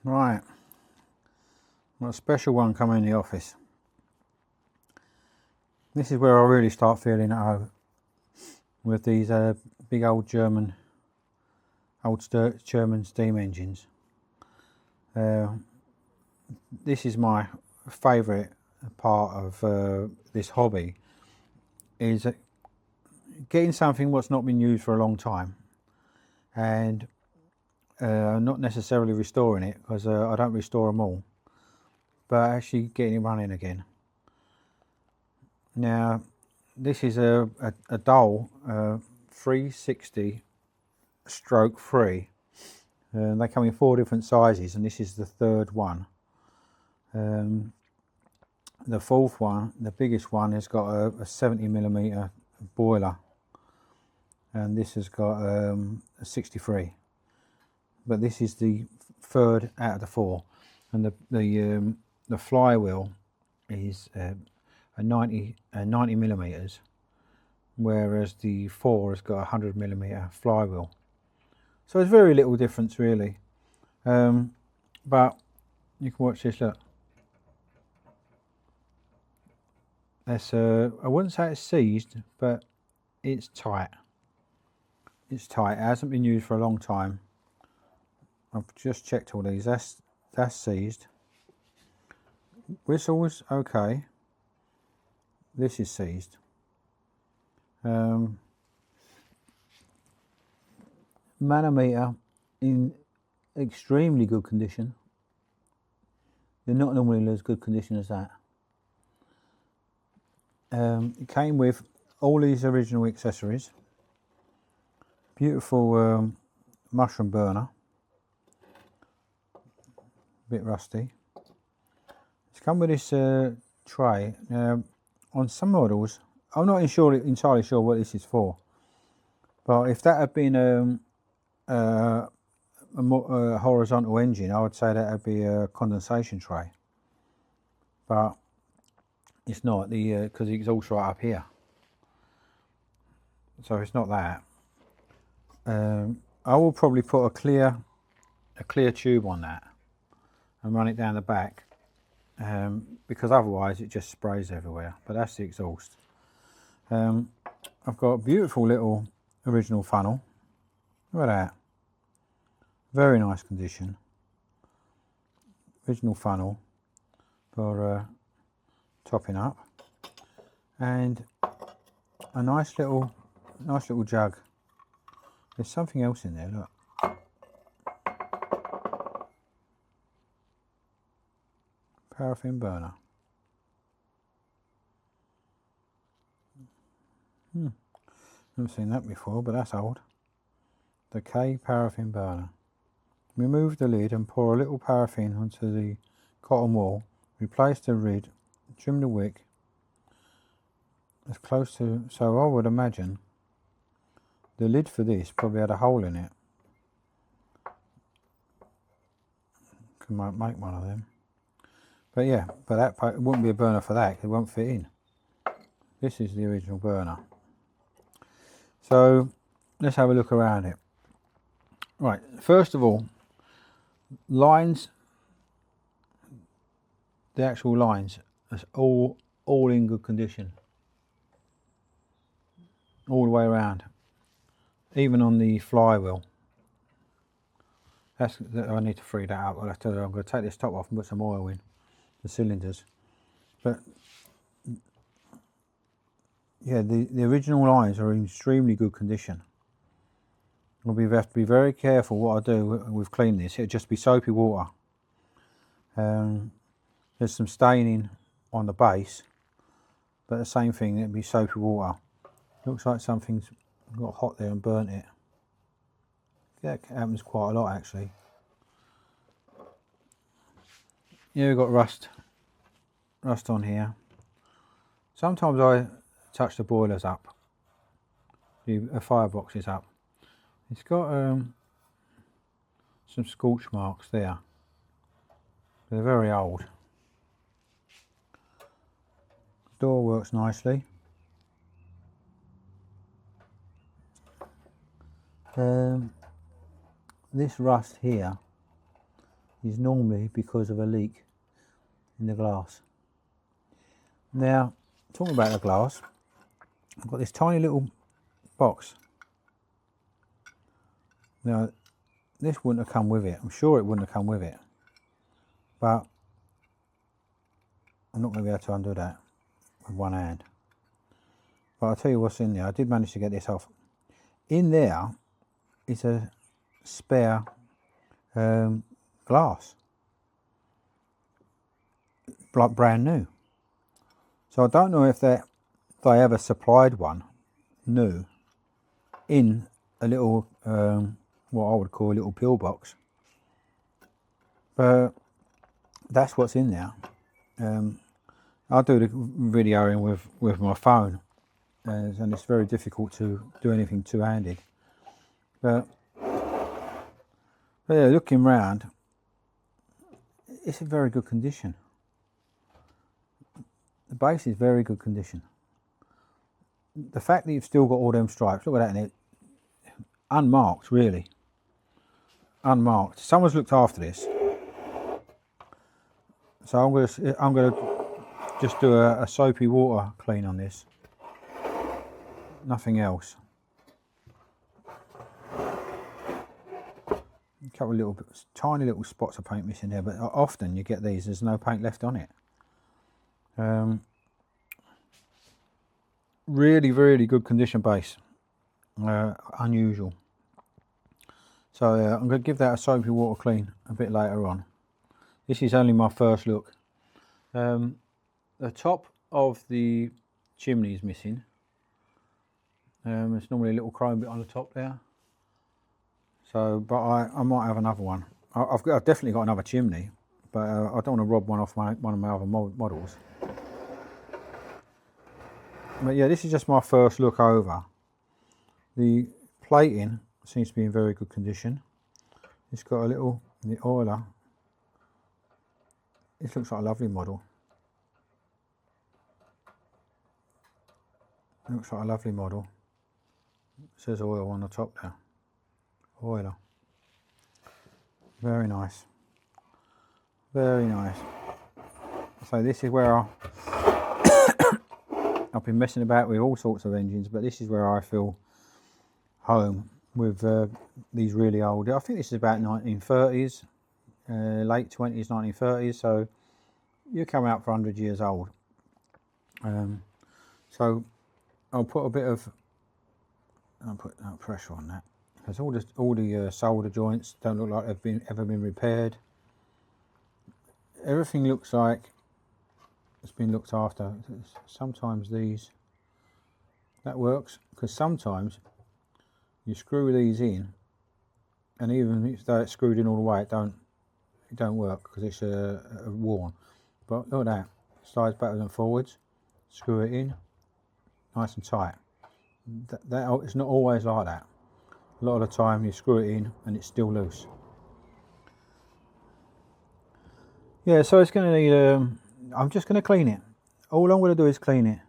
Right, got a special one coming in the office. This is where I really start feeling at home with these big old German steam engines. This is my favourite part of this hobby, is getting something what's not been used for a long time and not necessarily restoring it, because I don't restore them all, but actually getting it running again. Now this is a Dole 360 stroke 3. They come in 4 different sizes, and this is the third one. The fourth one, the biggest one, has got a 70mm boiler, and this has got a 63. But this is the third out of the 4, and the flywheel is a 90mm, whereas the 4 has got a 100mm flywheel. So there's very little difference really, but you can watch this. Look, that's I wouldn't say it's seized, but it's tight. It's tight. It hasn't been used for a long time. I've just checked all these. That's seized. Whistles okay. This is seized. Manometer in extremely good condition. They're not normally in as good condition as that. It came with all these original accessories. Beautiful mushroom burner. A bit rusty. It's come with this tray. On some models, I'm not entirely sure what this is for, but if that had been a horizontal engine, I would say that would be a condensation tray, but it's not, because the exhaust right up here, so it's not that. I will probably put a clear tube on that and run it down the back, because otherwise it just sprays everywhere. But that's the exhaust. I've got a beautiful little original funnel. Look at that. Very nice condition. Original funnel for topping up, and a nice little jug. There's something else in there, look. Paraffin burner. Never seen that before, but that's old. The K paraffin burner. Remove the lid and pour a little paraffin onto the cotton wool. Replace the lid, trim the wick as close to, so I would imagine the lid for this probably had a hole in it. Might make one of them. But yeah, but that it wouldn't be a burner for that, 'cause it won't fit in. This is the original burner. So let's have a look around it. Right, first of all, lines, the actual lines, is all in good condition. All the way around. Even on the flywheel. I need to free that up. I'm going to take this top off and put some oil in the cylinders. But yeah, the original lines are in extremely good condition. We have to be very careful what I do with cleaning this. It'll just be soapy water. There's some staining on the base, but the same thing, it'll be soapy water. Looks like something's got hot there and burnt it. That happens quite a lot actually. Yeah, we've got rust on here. Sometimes I touch the boilers up, the fireboxes up. It's got some scorch marks there. They're very old. Door works nicely. This rust here is normally because of a leak in the glass. Now, talking about the glass, I've got this tiny little box. Now, this wouldn't have come with it. I'm sure it wouldn't have come with it. But I'm not going to be able to undo that with one hand. But I'll tell you what's in there. I did manage to get this off. In there is a spare glass, like brand new. So I don't know if they ever supplied one new in a little, what I would call a little pill box. But that's what's in there. I'll do the videoing with my phone, and it's very difficult to do anything two-handed. But yeah, looking round, it's in very good condition. The base is very good condition. The fact that you've still got all them stripes, look at that in it, unmarked, really. Unmarked. Someone's looked after this. So I'm gonna just do a soapy water clean on this. Nothing else. A couple of little tiny little spots of paint missing there, but often you get these, there's no paint left on it. Really, really good condition base. Unusual. So I'm going to give that a soapy water clean a bit later on. This is only my first look. The top of the chimney is missing. There's normally a little chrome bit on the top there. So, but I might have another one. I've definitely got another chimney, but I don't want to rob one off one of my other models. But yeah, this is just my first look over. The plating seems to be in very good condition. It's got a little, the oiler. This looks like a lovely model. Looks like a lovely model. It says oil on the top there. Oiler. Very nice. Very nice. So this is where I've been messing about with all sorts of engines, but this is where I feel home with these really old. I think this is about 1930s, late 20s, 1930s. So you come out for 100 years old. So I'll put a bit of, I'll put pressure on that, because all the solder joints don't look like they've ever been repaired. Everything looks like it's been looked after. Sometimes that works, because sometimes you screw these in, and even though it's screwed in all the way, it don't work because it's worn. But look at that, slides backwards and forwards, screw it in, nice and tight. That it's not always like that. A lot of the time you screw it in and it's still loose. Yeah, so it's going to need, I'm just going to clean it. All I'm going to do is clean it.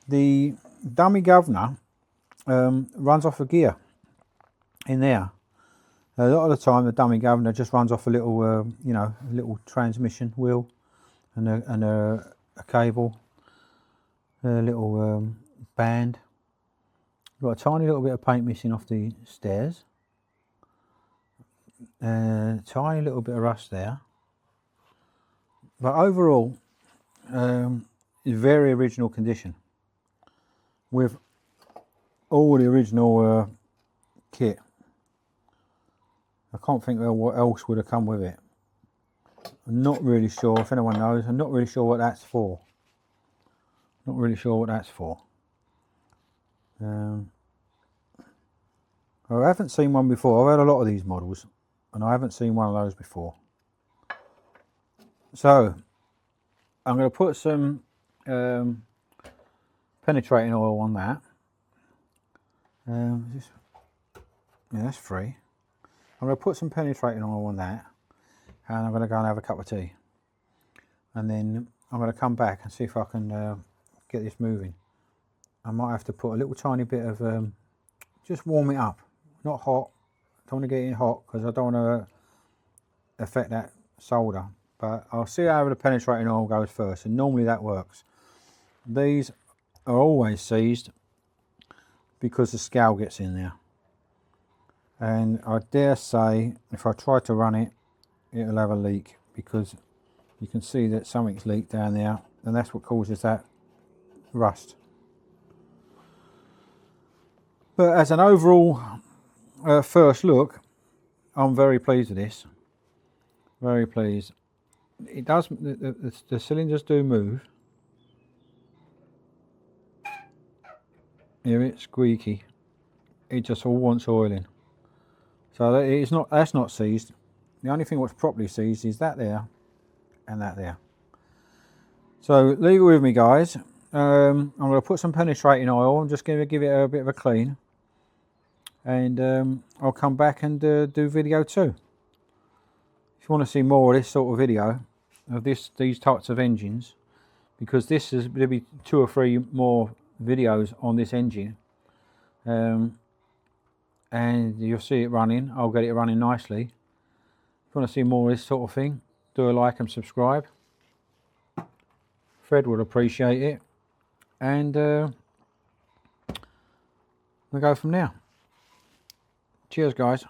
The dummy governor runs off a gear in there. A lot of the time the dummy governor just runs off a little, you know, a little transmission wheel and a cable, a little band. Got a tiny little bit of paint missing off the stairs. Tiny little bit of rust there. But overall, it's very original condition with all the original kit. I can't think of what else would have come with it. I'm not really sure, if anyone knows, I'm not really sure what that's for. Not really sure what that's for. I haven't seen one before. I've had a lot of these models and I haven't seen one of those before. So I'm going to put some penetrating oil on that. Yeah, that's free. I'm going to put some penetrating oil on that, and I'm going to go and have a cup of tea, and then I'm going to come back and see if I can get this moving. I might have to put a little tiny bit of just warm it up, not hot. I don't want to get it hot because I don't want to affect that solder. But I'll see how the penetrating oil goes first, and normally that works. These are always seized because the scale gets in there, and I dare say if I try to run it, it'll have a leak, because you can see that something's leaked down there, and that's what causes that rust. But as an overall first look, I'm very pleased with this. Very pleased. It does. The cylinders do move. Hear it squeaky. It just all wants oiling. So it's not. That's not seized. The only thing what's properly seized is that there and that there. So leave it with me, guys. I'm going to put some penetrating oil. I'm just going to give it a bit of a clean, and I'll come back and do video 2. If you want to see more of this sort of video of these types of engines, because there'll be 2 or 3 more videos on this engine, and you'll see it running. I'll get it running nicely. If you want to see more of this sort of thing, do a like and subscribe. Fred would appreciate it, and we'll go from there. Cheers, guys.